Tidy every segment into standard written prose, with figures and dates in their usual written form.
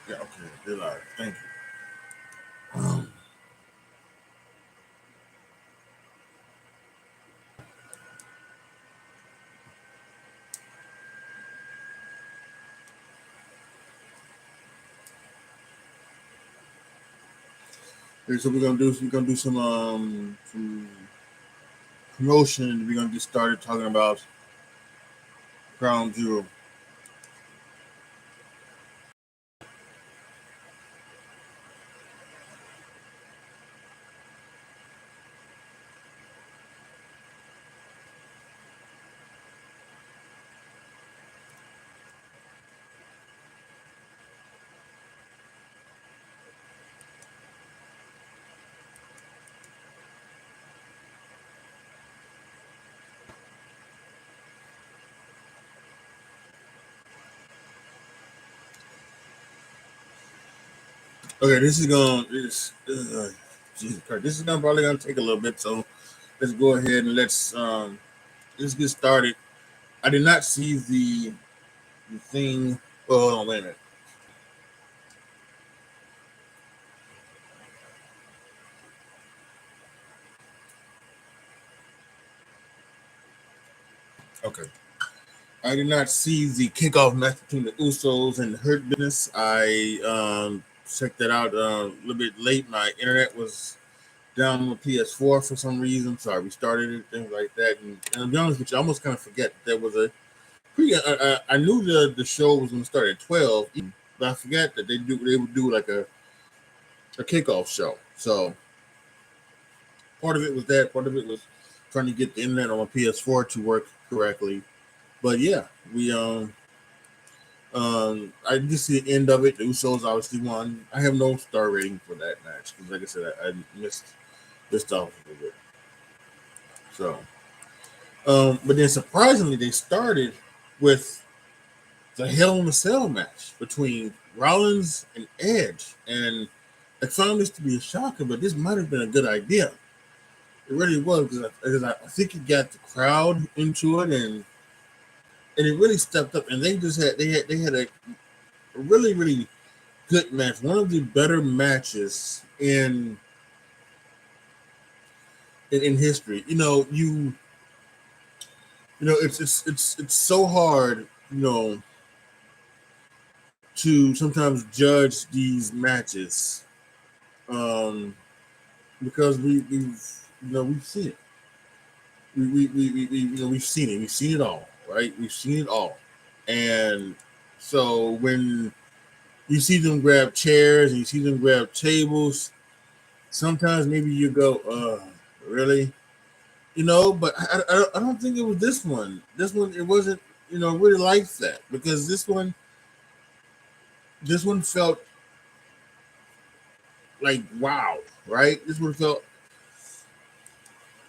Yeah, okay, they're live. Thank you. Okay, so we're gonna do some promotion, and we're gonna get started talking about Ground Zero. Okay, Jesus Christ, this is gonna probably gonna take a little bit, so let's go ahead and let's get started. I did not see the thing. Oh, hold on, wait a minute. Okay, I did not see the kickoff match between the Usos and the Hurt Business. I checked that out a little bit late. My internet was down on the PS4 for some reason, so I restarted it, things like that. And to be honest with you, I almost kind of forget there was a pretty. I knew the show was going to start at 12, but I forgot that they would do like a kickoff show. So part of it was that. Part of it was trying to get the internet on my PS4 to work correctly. But yeah, I just see the end of it. The Usos obviously won. I have no star rating for that match because, like I said, I missed off a little bit. So, but then surprisingly, they started with the Hell in a Cell match between Rollins and Edge, and I found this to be a shocker. But this might have been a good idea. It really was because I think it got the crowd into it, and it really stepped up. And they had a really good match. One of the better matches in history. It's so hard, to sometimes judge these matches, um, because we've seen it. We've seen it. We've seen it all, right? We've seen it all, and so when you see them grab chairs and you see them grab tables, sometimes maybe you go, really? But I don't think it was this one. This one, it wasn't, really like that, because this one felt like, wow, right? This one felt,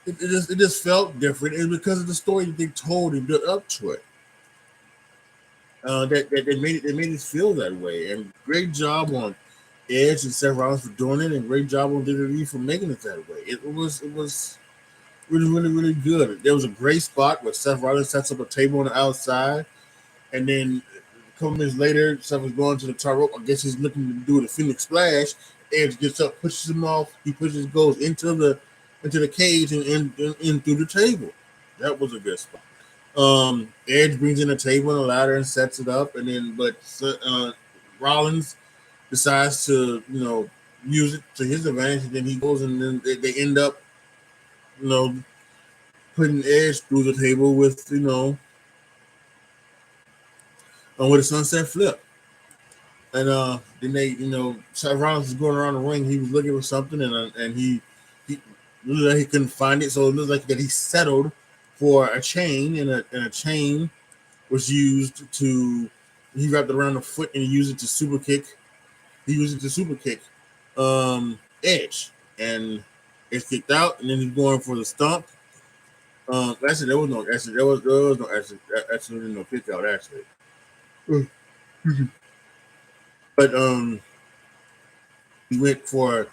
it just felt different, and because of the story that they told and built up to it, that they made it feel that way. And great job on Edge and Seth Rollins for doing it, and great job on WWE for making it that way. It was really good. There was a great spot where Seth Rollins sets up a table on the outside, and then a couple minutes later, Seth was going to the top rope. I guess he's looking to do the Phoenix Splash. Edge gets up, pushes him off. He goes into the cage and in through the table. That was a good spot. Edge brings in a table and a ladder and sets it up, and then Rollins decides to use it to his advantage, and then he goes, and then they end up you know putting Edge through the table with a sunset flip. And then Seth Rollins was going around the ring. He was looking for something, and he looked like he couldn't find it. So it looked like that he settled for a chain, and a chain was used to. He wrapped it around the foot and he used it to super kick. He used it to super kick Edge, and it's kicked out, and then he's going for the stomp. Actually, there was no actually no kick out actually. But he went for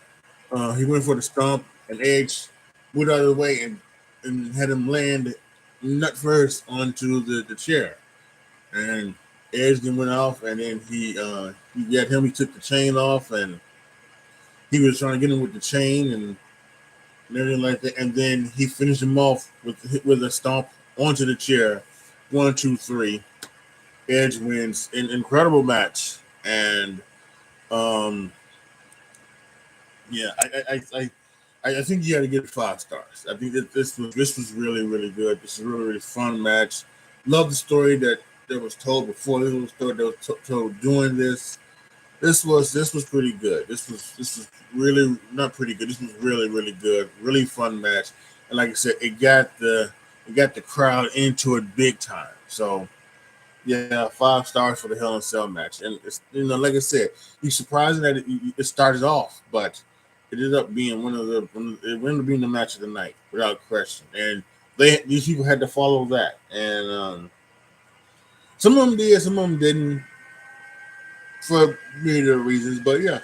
the stomp, and Edge went out of the way and had him land nut first onto the chair, and Edge then went off, and then he got him. He took the chain off, and he was trying to get him with the chain and everything like that. And then he finished him off with a stomp onto the chair. 1, 2, 3. Edge wins. An incredible match, and yeah, I think you got to give it 5 stars. I think that this was really, really good. This is a really, really fun match. Love the story that was told before. This was a story that was told doing this. This was pretty good. This was really not pretty good. This was really, really good. Really fun match. And like I said, it got the crowd into it big time. So yeah, 5 stars for the Hell in a Cell match. And it's, like I said, it's surprising that it started off, but it ended up being it ended up being the match of the night without question. And these people had to follow that. And some of them did, some of them didn't, for many reasons. But yeah,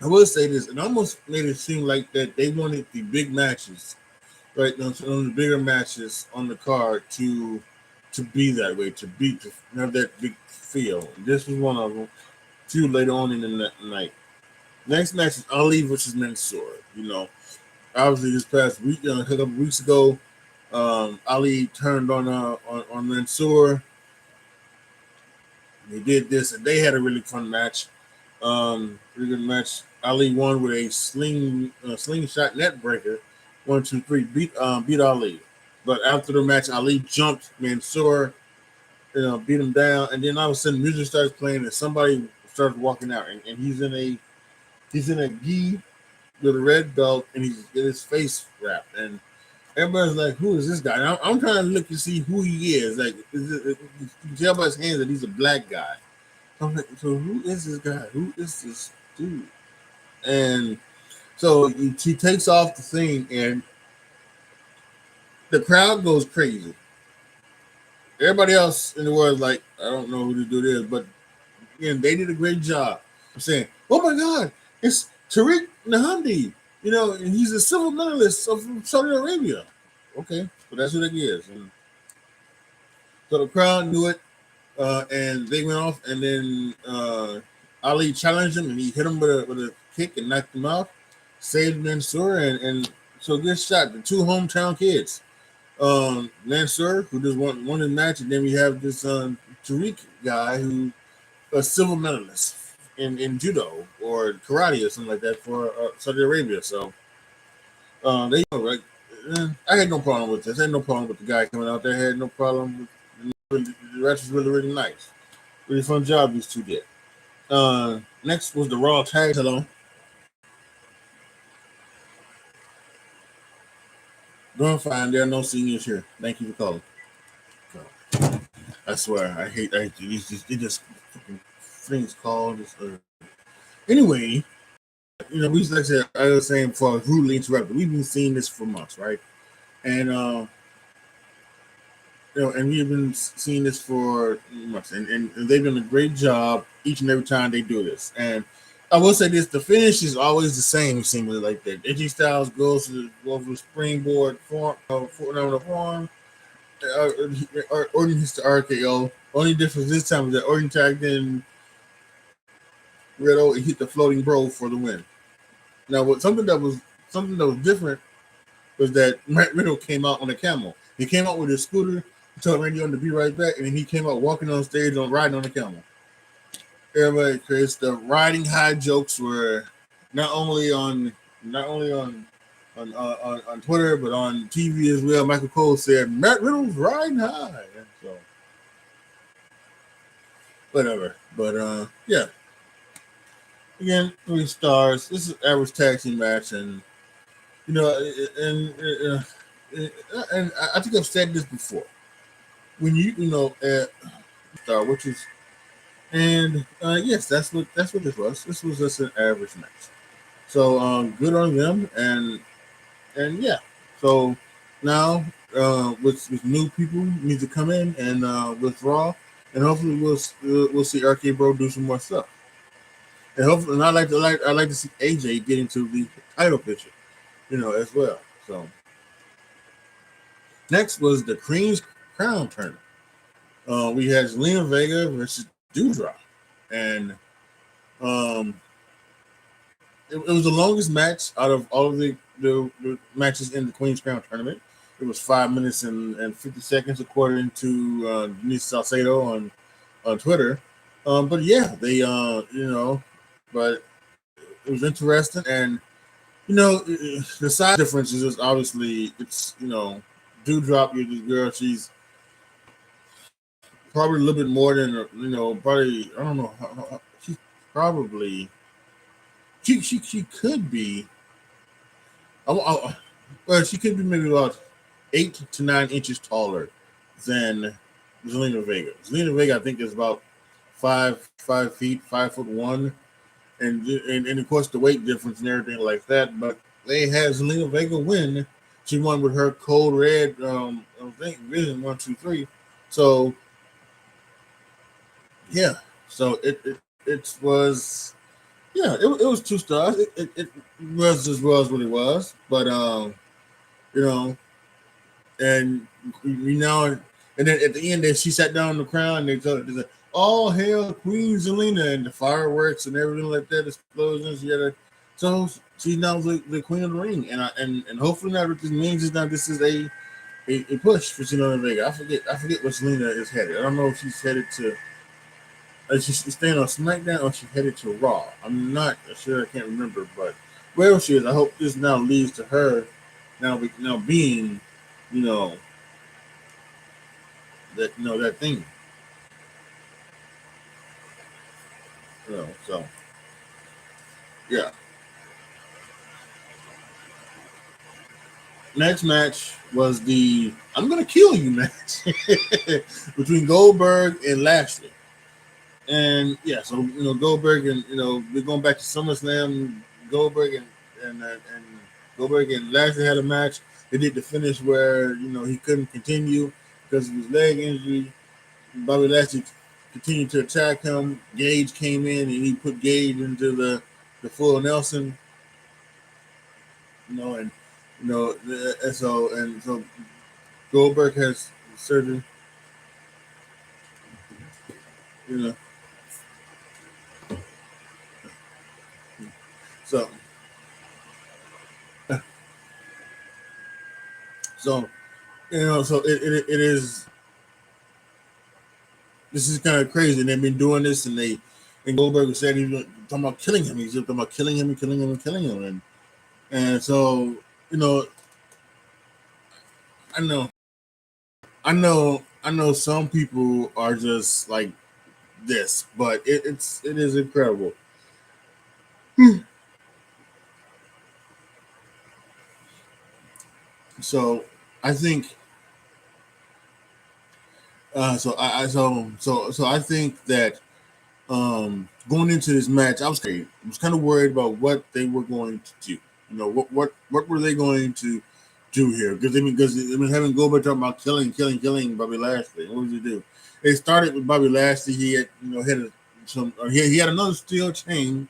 I will say this: it almost made it seem like that they wanted the big matches, right? On the bigger matches on the card to be that way, to have that big feel. This was one of them. 2 later on in the night. Next match is Ali versus Mansoor. Obviously this past week, a couple of weeks ago, Ali turned on Mansoor. They did this, and they had a really fun match. Pretty good match. Ali won with a slingshot net breaker. 1, 2, 3. Beat Ali. But after the match, Ali jumped Mansoor, beat him down, and then all of a sudden music starts playing, and somebody starts walking out, and he's in a gi with a red belt, and he's got his face wrapped, and everybody's like, "Who is this guy?" And I'm trying to look to see who he is. Like, you can tell by his hands that he's a black guy. I'm like, so who is this guy? Who is this dude? And so he takes off the thing, and the crowd goes crazy. Everybody else in the world is like, I don't know who this dude is, but again, they did a great job of saying, "Oh my God, it's Tariq Nahandi. And he's a civil medalist from Saudi Arabia." Okay, so that's who that is. And so the crowd knew it, and they went off, and then Ali challenged him, and he hit him with a kick and knocked him out, saved Mansoor, and so good shot. The 2 hometown kids. Mansoor, who just won the match, and then we have this Tariq guy who a silver medalist in judo or karate or something like that for Saudi Arabia. So they right. I had no problem with this. I had no problem with the guy coming out there. I had no problem with the match was really, really nice. Really fun job these 2 did. Next was the Raw Tag. Hello. Doing fine. There are no seniors here. Thank you for calling. I swear, I hate these things called. Anyway, we like I said, I was saying before, rudely interrupted. We've been seeing this for months, right? And and we've been seeing this for months, and they've done a great job each and every time they do this. And I will say this: the finish is always the same, seemingly like that. AJ Styles goes to the springboard form, the form. Orton hits the RKO. Only difference this time is that Orton tagged in Riddle and hit the floating bro for the win. Now, something that was different was that Matt Riddle came out on a camel. He came out with his scooter, he told Randy Orton to be right back, and then he came out walking on stage riding on a camel. Everybody, Chris, the riding high jokes were not only on Twitter but on TV as well. Michael Cole said Matt Riddle's riding high, so whatever. But yeah. Again, 3 stars. This is average tag team match, and and I think I've said this before. When star, which is, and yes, that's what this was. This was just an average match. So good on them, and yeah. So now with new people need to come in and with Raw, and hopefully we'll see RK Bro do some more stuff. And hopefully, and I like to see AJ get into the title picture, as well. So Next was the Queen's Crown tournament. We had Lena Vega versus Dewdrop, and um, it was the longest match out of all of the matches in the Queen's Crown tournament. It was 5 minutes and 50 seconds, according to Denise Salcedo on Twitter. But yeah, they but it was interesting, and the size difference is just obviously Dewdrop, this girl, she's probably a little bit more than probably I don't know. She's probably she could be. Well, she could be maybe about 8 to 9 inches taller than Zelina Vega. Zelina Vega, I think, is about 5 feet, 5'1", and of course the weight difference and everything like that. But they had Zelina Vega win. She won with her Code Red, I think Vision 1, 2, 3. So yeah, so it was it was 2 stars. It was as well as what it was, but you know, and and then at the end, she sat down on the crown and they said, "All hail Queen Zelina," and the fireworks and everything like that, explosions. So she's now the queen of the ring, and hopefully now what this means is now this is a push for Zelina Vega. I forget what Zelina is headed. I don't know if she's headed to. She's staying on SmackDown or she's headed to Raw. I'm not sure. I can't remember, but wherever she is, I hope this now leads to her now being, that thing. So yeah. Next match was the "I'm gonna kill you" match between Goldberg and Lashley. And yeah, so Goldberg and we're going back to SummerSlam. Goldberg and Goldberg and Lashley had a match. They did the finish where he couldn't continue because of his leg injury. Bobby Lashley continued to attack him. Gage came in and he put Gage into the full Nelson. And so Goldberg has surgery. So so so it is. This is kind of crazy. And they've been doing this, and Goldberg said he was talking about killing him. He's talking about killing him and killing him and killing him, and so I know some people are just like this, but it is incredible. So I think so I think that going into this match, I was kind of worried about what they were going to do. What were they going to do here? Because having Goldberg talking about killing Bobby Lashley. What did he do? They started with Bobby Lashley. He had he had another steel chain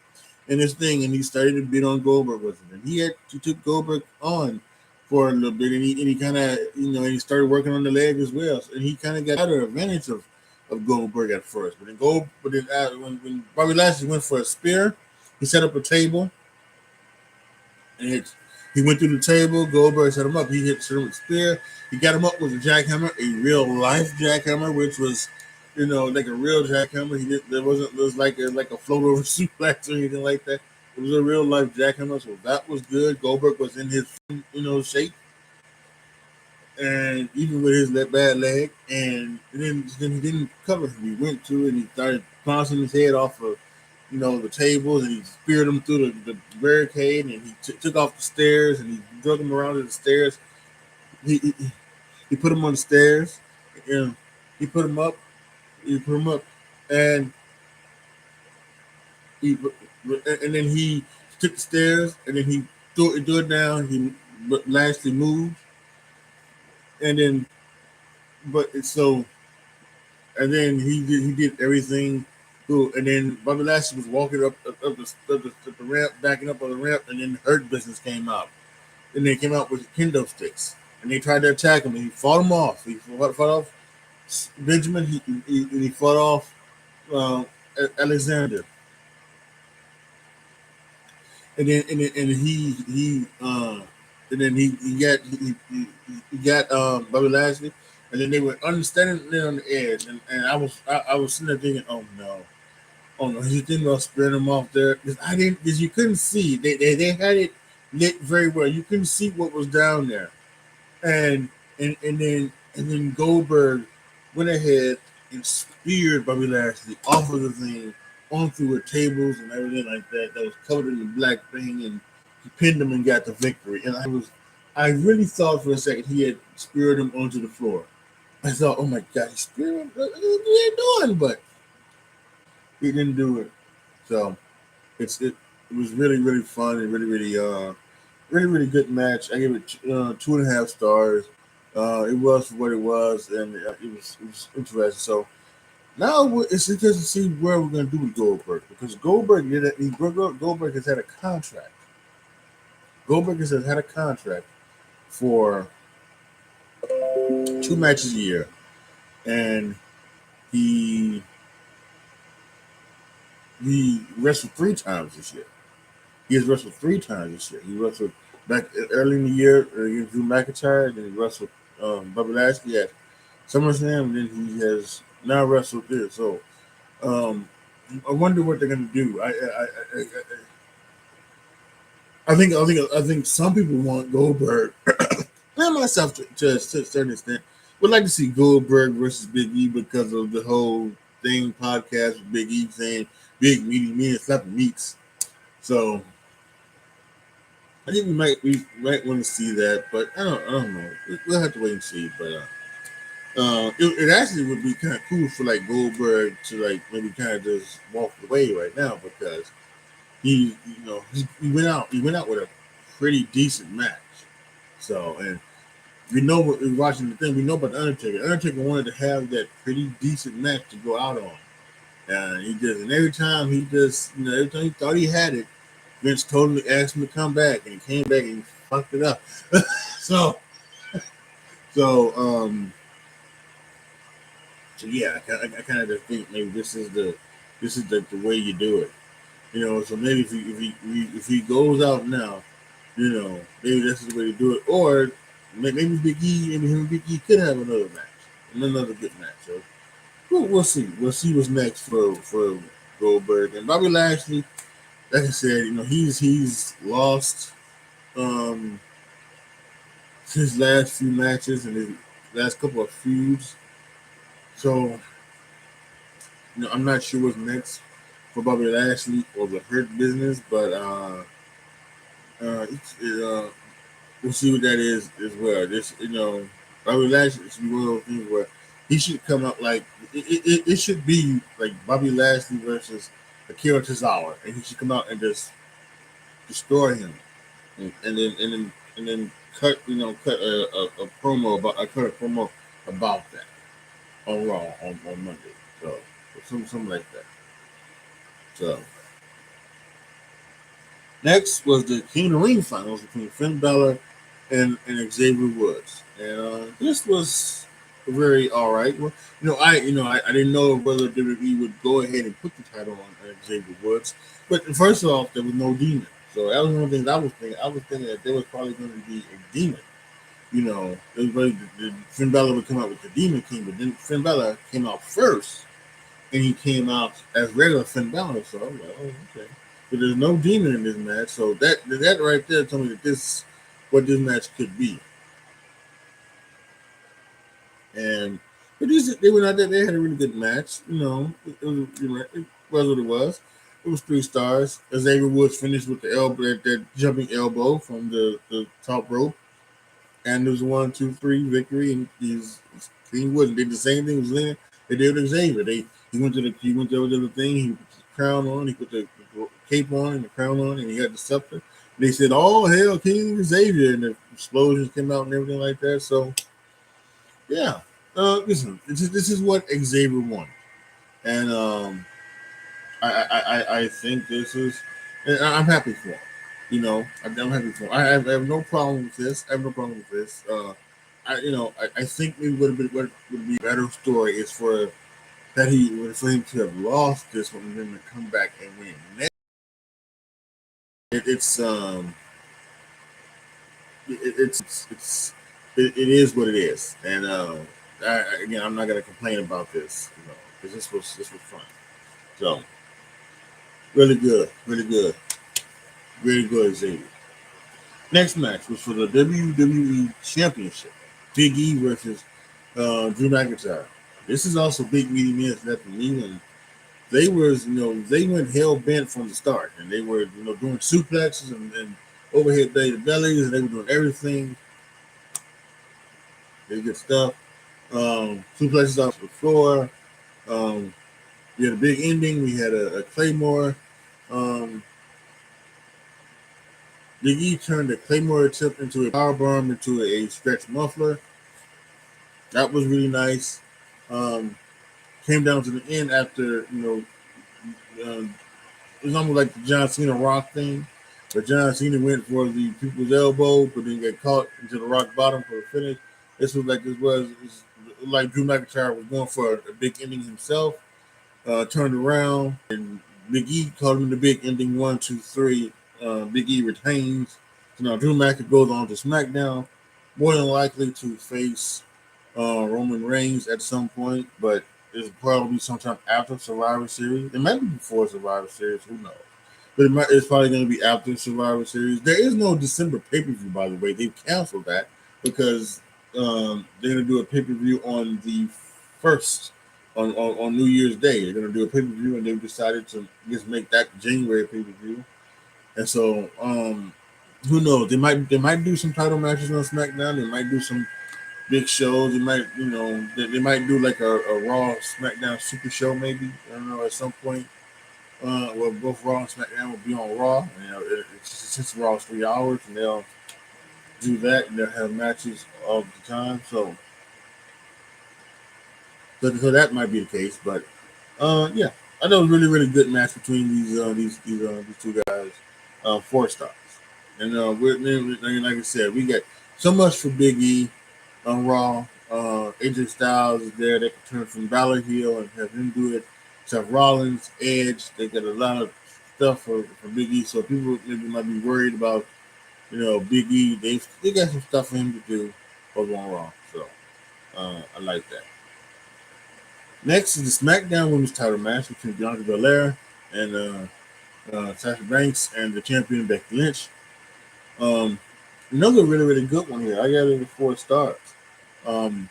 in his thing, and he started to beat on Goldberg with it. And he took Goldberg on for a little bit, and he kind of he started working on the leg as well, and he kind of got better advantage of Goldberg at first. But then when Bobby Lashley went for a spear, he set up a table, and he went through the table. Goldberg set him up. He set him with a spear. He got him up with a jackhammer, a real life jackhammer, which was like a real jackhammer. It was like a float over suplex or anything like that. It was a real life jackhammer, so that was good. Goldberg was in his shape, and even with his bad leg, and then he didn't cover him. He went to it and he started bouncing his head off of the tables, and he speared him through the barricade, and he took off the stairs, and he drug him around to the stairs. He put him on the stairs, and he put him up. And then he took the stairs, and then he threw it down. But Lashley moved, and then and then he did everything cool. And then Bobby Lashley was walking up the ramp, backing up on the ramp, and then Hurt Business came out, and they came out with kendo sticks, and they tried to attack him, and he fought him off. He fought off Benjamin. He fought off Alexander, and then he got Bobby Lashley, and then they were understanding there on the edge, and I was sitting there thinking, oh no, he's thinking about spreading them off there because you couldn't see they had it lit very well. You couldn't see what was down there, and and then Goldberg went ahead and speared Bobby Lashley off of the thing onto the tables and everything like that. That was covered in the black thing, and he pinned him and got the victory. And I really thought for a second he had speared him onto the floor. I thought, oh my God, he speared him. What are you doing? But he didn't do it. So it was really really fun and really good match. I gave it 2.5 stars. It was for what it was, and it was interesting. So now it's interesting to see where we're going to do with Goldberg, because Goldberg has had a contract. Goldberg has had a contract for 2 matches a year, and he wrestled 3 times this year. He has wrestled 3 times this year. He wrestled back early in the year against Drew McIntyre, and then he wrestled Bobby Lashley at SummerSlam, and then he has now wrestled this. So I wonder what they're going to do. I think some people want Goldberg, and myself to a certain extent, would like to see Goldberg versus Big E because of the whole thing podcast with Big E saying big meaty and slapping meats. So I think we might want to see that, but I don't know. We'll have to wait and see. But it actually would be kind of cool for like Goldberg to like maybe kind of just walk away right now, because he went out with a pretty decent match. So, and we know what we're watching the thing. We know about the Undertaker. Undertaker wanted to have that pretty decent match to go out on, and he did. And every time he thought he had it, Vince totally asked him to come back, and he came back and he fucked it up. so yeah, I kind of just think maybe this is the way you do it. So maybe if he goes out now, maybe this is the way to do it. Or maybe Big E and him and Big E could have another good match. So we'll see. We'll see what's next for Goldberg and Bobby Lashley. Like I said, he's lost his last few matches and his last couple of feuds. So I'm not sure what's next for Bobby Lashley or the Hurt Business, but we'll see what that is as well. This, Bobby Lashley should be one of those things where he should come out like it should be like Bobby Lashley versus Akira Tozawa, and he should come out and just destroy him, and then cut a promo about that on Raw on Monday. So something like that. So next was the King of the Ring finals between Finn Balor and Xavier Woods, and this was very all right. Well, I didn't know whether WWE would go ahead and put the title on Xavier Woods, but first off, there was no demon, so that was one of the things I was thinking. I was thinking that there was probably going to be a demon. Everybody, Finn Balor would come out with the Demon King, but then Finn Balor came out first, and he came out as regular Finn Balor. So I'm like, oh, okay. But there's no demon in this match, so that right there told me that what this match could be. But they went out there. They had a really good match. It was what it was. It was 3 stars. Xavier Woods finished with the elbow, that jumping elbow from the top rope. And there was 1, 2, 3 victory, and King Woods did the same thing with Lena. They did with Xavier. He went to the thing. He put the crown on. He put the cape on and the crown on, and he had the scepter. They said, "Oh hell, King Xavier!" And the explosions came out and everything like that. So, yeah. Listen, this is what Xavier wanted, and I think this is. And I'm happy for him. I'm happy for him. I have no problem with this. I think maybe what would be a better story is for him to have lost this one and then to come back and win. It, it's it is what it is, and again, I'm not gonna complain about this, because this was fun. So really good, really good, Xavier. Next match was for the WWE Championship. Big E versus Drew McIntyre. This is also big meaty minutes left in me, and they went hell bent from the start, and they were doing suplexes and overhead bellies, and they were doing everything. They good stuff. Suplexes off the floor. Um, we had a big ending. We had a Claymore. Um, Big E turned the Claymore attempt into a powerbomb into a stretch muffler. That was really nice. Um, Came down to the end after it was almost like the John Cena Rock thing, but John Cena went for the people's elbow, but then got caught into the rock bottom for the finish. This was like Drew McIntyre was going for a big ending himself. Turned around and Big E called him the big ending 1, 2, 3. Big E retains. So now Drew McIntyre goes on to SmackDown, more than likely to face Roman Reigns at some point, but it'll probably be sometime after Survivor Series. It might be before Survivor Series, who knows? But it's probably going to be after Survivor Series. There is no December pay per view, by the way. They've canceled that because they're going to do a pay per view on the first on New Year's Day. They're going to do a pay per view, and they've decided to just make that January pay per view. And so, who knows? They might do some title matches on SmackDown. They might do some big shows. They might do like a Raw SmackDown Super Show maybe. I don't know, at some point. Where both Raw and SmackDown will be on Raw. Since Raw's 3 hours, and they'll do that, and they'll have matches all the time. So that might be the case. But yeah, I know it was really really good match between these two guys. 4 stars, and like I said, we got so much for Big E on Raw. AJ Styles is there. They can turn from Balor heel and have him do it. Seth Rollins, Edge. They got a lot of stuff for Big E. So people maybe might be worried about Big E. They got some stuff for him to do over on Raw. So I like that. Next is the SmackDown Women's Title match between Bianca Belair and Sasha Banks and the champion Becky Lynch. Um, Another really really good one here. I got it at 4 stars. Um,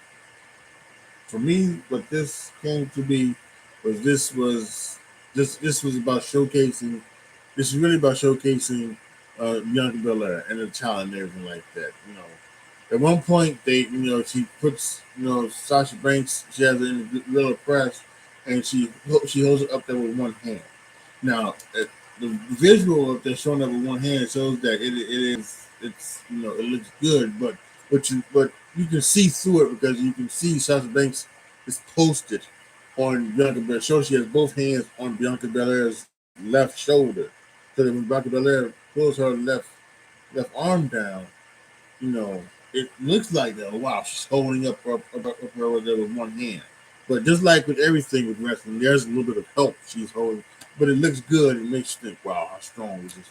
for me, what this came to be was about showcasing. This is really about showcasing Bianca Belair and the talent and everything like that. At one point she puts Sasha Banks. She has her in the little press, and she holds it up there with one hand. Now the visual of that showing up with one hand shows that it looks good, but you can see through it because you can see Sasha Banks is posted on Bianca Belair. So she has both hands on Bianca Belair's left shoulder. So that when Bianca Belair pulls her left arm down, you know, it looks like wow, she's holding up her with one hand. But just like with everything with wrestling, there's a little bit of help she's holding, but it looks good. It makes you think, wow, how strong is this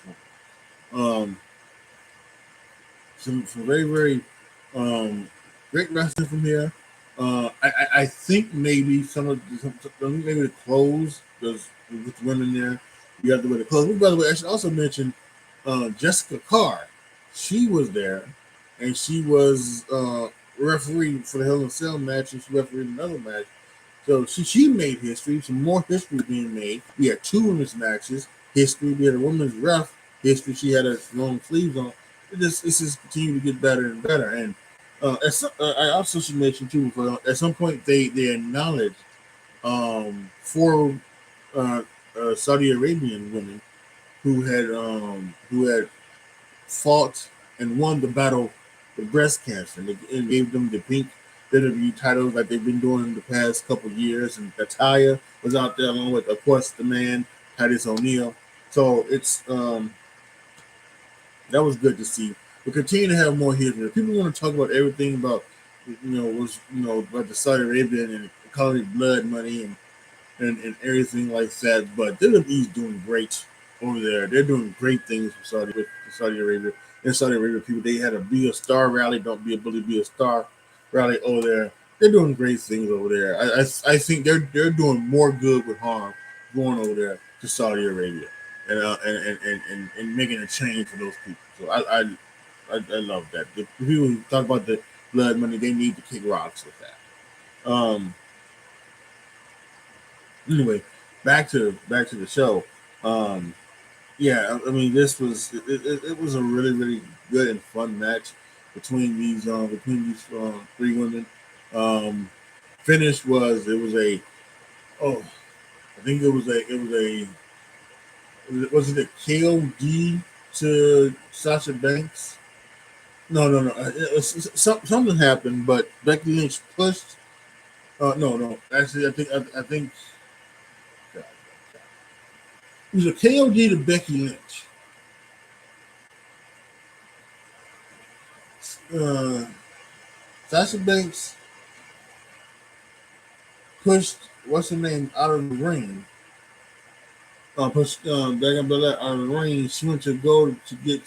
one? Some very very great wrestling from here. I think maybe maybe the clothes, because with women there, you have to wear the clothes. By the way, I should also mention Jessica Carr. She was there, and she was referee for the Hell in a Cell match, and she refereed another match. So she made history. Some more history being made. We had 2 women's matches. History. We had a women's ref history. She had her long sleeves on. It's just continuing to get better and better. And I also should mention too, at some point they acknowledged 4 Saudi Arabian women who had fought and won the battle with breast cancer, and gave them the pink WWE titles like they've been doing in the past couple of years. And Natalia was out there along with, of course, the man Titus O'Neil. So it's that was good to see. We continue to have more here. People want to talk about everything about was about the Saudi Arabia and calling it blood money and everything like that. But WWE is doing great over there. They're doing great things with Saudi Arabia. In Saudi Arabia, people they had a Be a Star rally. Don't be a bully, be a star rally over there. They're doing great things over there. I think they're doing more good with harm going over there to Saudi Arabia and making a change for those people. So I love that. The people who talk about the blood money, they need to kick rocks with that. Anyway, back to the show. Yeah, I mean, it was a really really good and fun match between these three women. Um, Finish was it was a oh I think was it a KOD to Sasha Banks? No. Something happened, but Becky Lynch pushed. No. Actually, I think it was a KOD to Becky Lynch. Uh, Sasha Banks pushed what's her name out of the ring. Pushed Becca Belair out of the ring. She went to go to get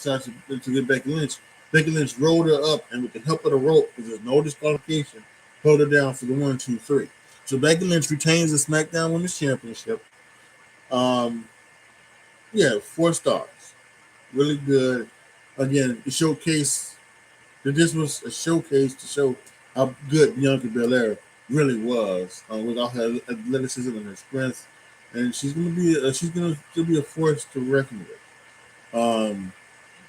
Becky Lynch. Becky Lynch rolled her up, and with the help of the rope, because there's no disqualification, held her down for the 1, 2, 3. So Becky Lynch retains the SmackDown Women's Championship. Yeah, 4 stars. Really good. Again, the showcase. This was a showcase to show how good Bianca Belair really was with all her athleticism and her strength, and she's going to still be a force to reckon with.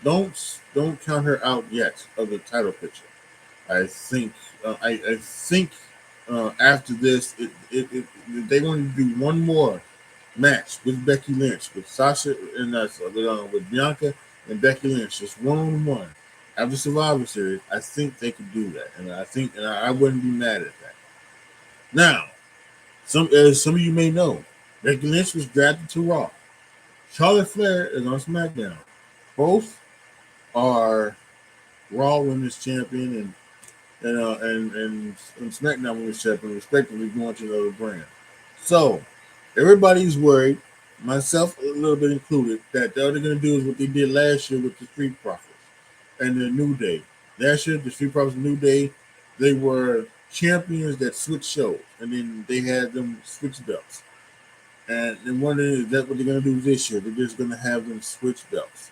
Don't count her out yet of the title picture. I think after this, they want to do one more match with Becky Lynch, with Sasha and with Bianca and Becky Lynch, just one-on-one after Survivor Series. I think they could do that, and I wouldn't be mad at that. Now, some of you may know, Becky Lynch was drafted to Raw. Charlotte Flair is on SmackDown. Both are Raw Women's Champion and SmackDown Women's Champion, respectively, going to another brand. So everybody's worried, myself a little bit included, that all they're going to do is what they did last year with the Street Profits and the New Day. Last year, the Street Profits and New Day, they were champions that switched shows, and then they had them switch belts. And then wondering, is that what they're going to do this year? They're just going to have them switch belts.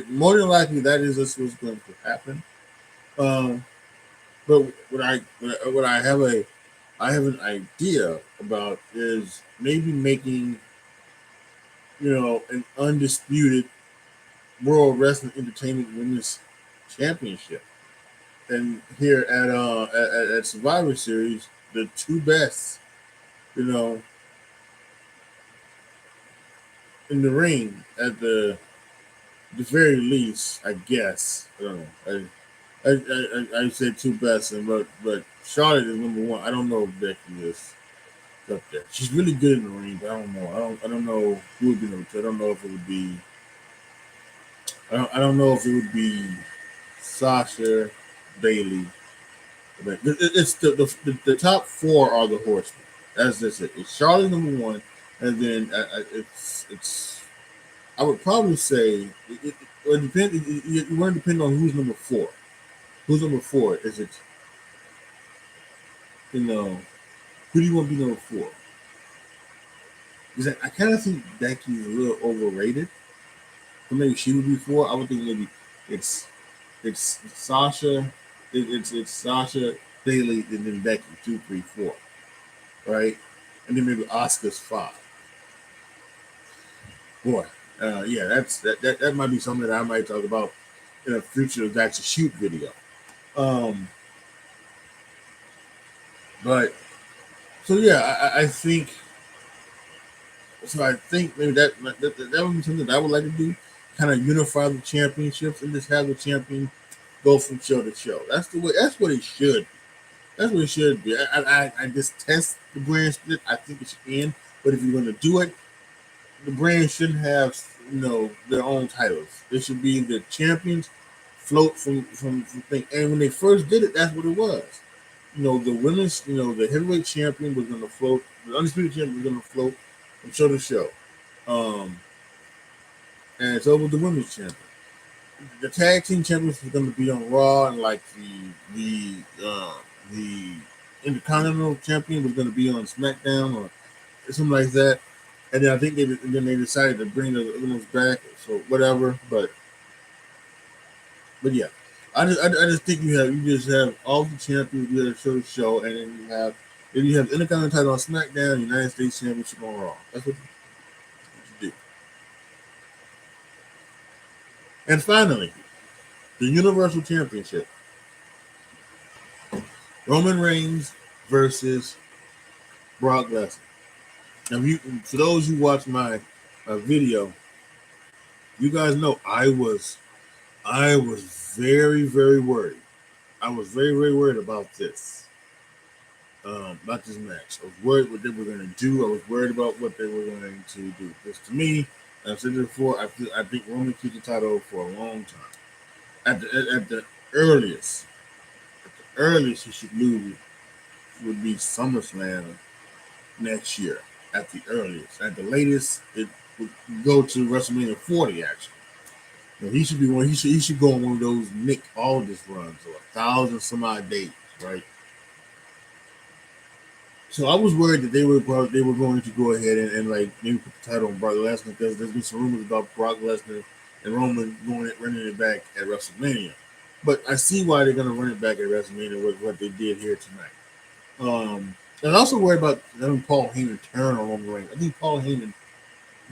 More than likely, that is just what's going to happen. But what I have an idea about is maybe making, an undisputed World Wrestling Entertainment Women's Championship. And here at Survivor Series, the 2 best, in the ring at the very least, I guess. I don't know. I said 2 best, but Charlotte is number 1. I don't know if Becky is up there. She's really good in the ring, but I don't know. I don't know who would be number 2. I don't know if it would be. I don't know if it would be Sasha, Bayley. But it's the top 4 are the Horsemen. That's just it. It's Charlotte number 1, and then it's. I would probably say it would depend. It would depend on who's number 4. Who's number 4? Is it? Who do you want to be number 4? Because I kind of think Becky is a little overrated. So maybe she would be 4. I would think maybe it's Sasha. It's Sasha, Bayley, and then Becky 2, 3, 4, right? And then maybe Asuka's 5. Boy, yeah, that might be something that I might talk about in a future That's a Shoot video. But so yeah, I think maybe that would be something that I would like to do, kind of unify the championships and just have the champion go from show to show. That's what it should be. That's what it should be. I just test the brand split. I think it should end. But if you're going to do it, the brand shouldn't have their own titles. It should be the champions float from thing. And when they first did it, that's what it was. The women's, the heavyweight champion was going to float. The undisputed champion was going to float from show to show. And so was the women's champion. The tag team champions were going to be on Raw, and like the Intercontinental champion was going to be on SmackDown or something like that. And then I think they decided to bring the other ones back, so whatever. But yeah, I just think you just have all the champions you have show to show, and then you have the Intercontinental title on SmackDown, United States Championship on Raw. That's what you do. And finally, the Universal Championship. Roman Reigns versus Brock Lesnar. Now, for those who watch my video, you guys know I was very, very worried. I was very, very worried about this match. I was worried what they were going to do. I was worried about what they were going to do. Because to me, I've said it before, I think Roman keeps the title for a long time. At the earliest he should lose would be SummerSlam next year. At the earliest. At the latest, it would go to WrestleMania 40, actually. He should be one. He should go on one of those Nick Aldis runs, or 1,000 some odd days, right? So I was worried that they were going to go ahead and like maybe put the title on Brock Lesnar, because there's been some rumors about Brock Lesnar and Roman running it back at WrestleMania. But I see why they're going to run it back at WrestleMania with what they did here tonight. And I also worried about having Paul Heyman turn on Roman Reigns. I think Paul Heyman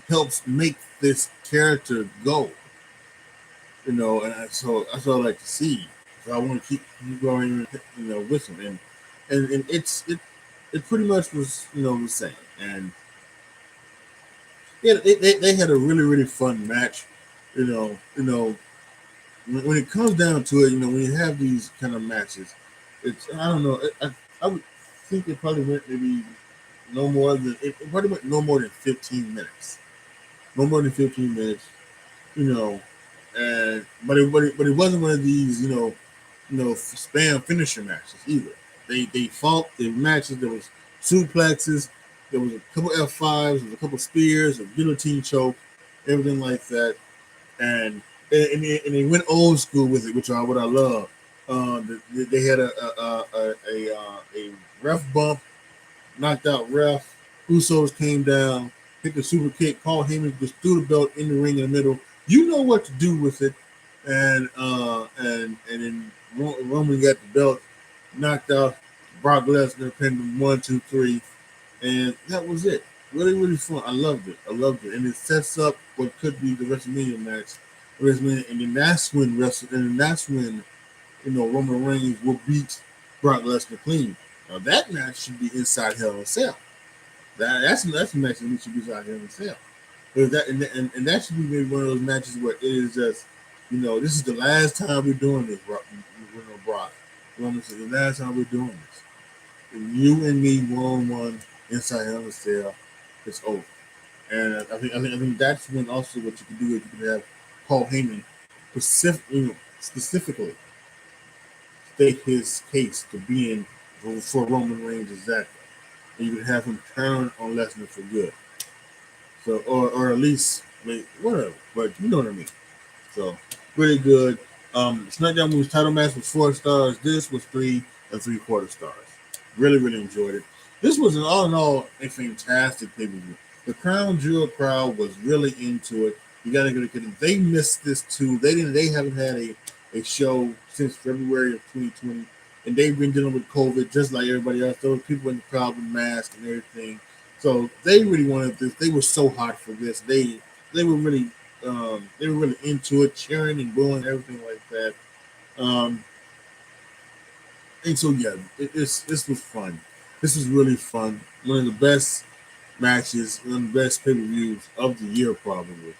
helps make this character go. And so that's what I like to see. So I want to keep going, with him. And it pretty much was, the same. And yeah, they had a really, really fun match. When it comes down to it, when you have these kind of matches, I don't know. I would think it probably went maybe no more than 15 minutes. No more than 15 minutes, and but it wasn't one of these, spam finisher matches either. They fought the matches. There was suplexes, there was a couple F5s, there was a couple spears, a guillotine choke, everything like that, and they went old school with it, which I love. They had a ref bump, knocked out ref. Usos came down, hit the super kick. Paul Heyman just threw the belt in the ring in the middle. You know what to do with it, and then Roman got the belt, knocked out Brock Lesnar, pinned him 1, 2, 3, and that was it. Really, really fun. I loved it, and it sets up what could be the WrestleMania match. And then that's when Roman Reigns will beat Brock Lesnar clean. Now that match should be inside Hell in a Cell. That's a match that should be inside Hell in a Cell. And that should be maybe one of those matches where it is just, this is the last time we're doing this, Brock. Roman said, the last time we're doing this. And you and me one-on-one inside Hell in a Cell, it's over. And I think that's when also what you can do is you can have Paul Heyman specifically state his case to be in for Roman Reigns exactly. And you can have him turn on Lesnar for good. So, or at least, whatever. But you know what I mean. So, really good. SmackDown Women's title match was 4 stars. This was 3 3/4 stars. Really, really enjoyed it. This was, all in all, a fantastic pay-per-view. The Crown Jewel crowd was really into it. You got to get it. They missed this too. They haven't had a show since February of 2020, and they've been dealing with COVID just like everybody else. There were people in the crowd with masks and everything. So they really wanted this. They were so hot for this. They were really into it, cheering and booing, everything like that. And so yeah, this was fun. This was really fun. One of the best matches, one of the best pay-per-views of the year probably.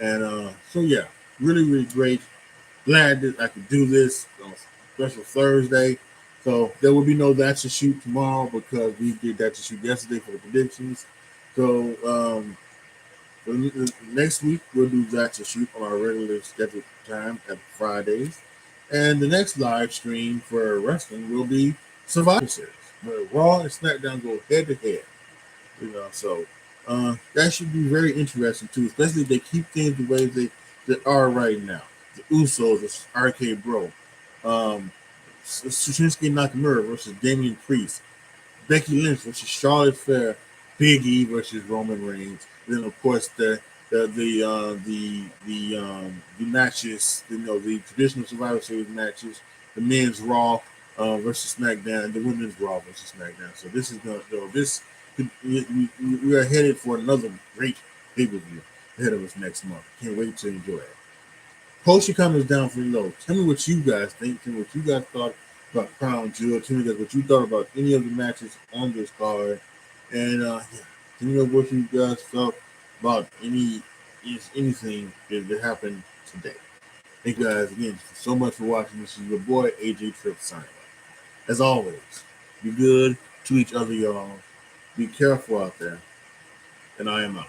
And so yeah, really, really great. Glad that I could do this on special Thursday. So there will be no That's a Shoot tomorrow because we did That's a Shoot yesterday for the predictions. So next week we'll do That's a Shoot on our regular scheduled time at Fridays. And the next live stream for wrestling will be Survivor Series, where Raw and SmackDown go head to head. So that should be very interesting too, especially if they keep things the way they are right now. The Usos versus RK Bro, Shinsuke Nakamura versus Damian Priest, Becky Lynch versus Charlotte Flair, Big E versus Roman Reigns. Then of course the matches, the traditional Survivor Series matches, the men's Raw versus SmackDown, the women's Raw versus SmackDown. So this is going to we are headed for another great pay per view ahead of us next month. Can't wait to enjoy it. Post your comments down below. Tell me what you guys think. Tell me what you guys thought about Crown Jewel. Tell me what you thought about any of the matches on this card. And tell me what you guys felt about anything that happened today. Thank you guys again so much for watching. This is your boy AJTRIP signing off. As always, be good to each other, y'all. Be careful out there. And I am out.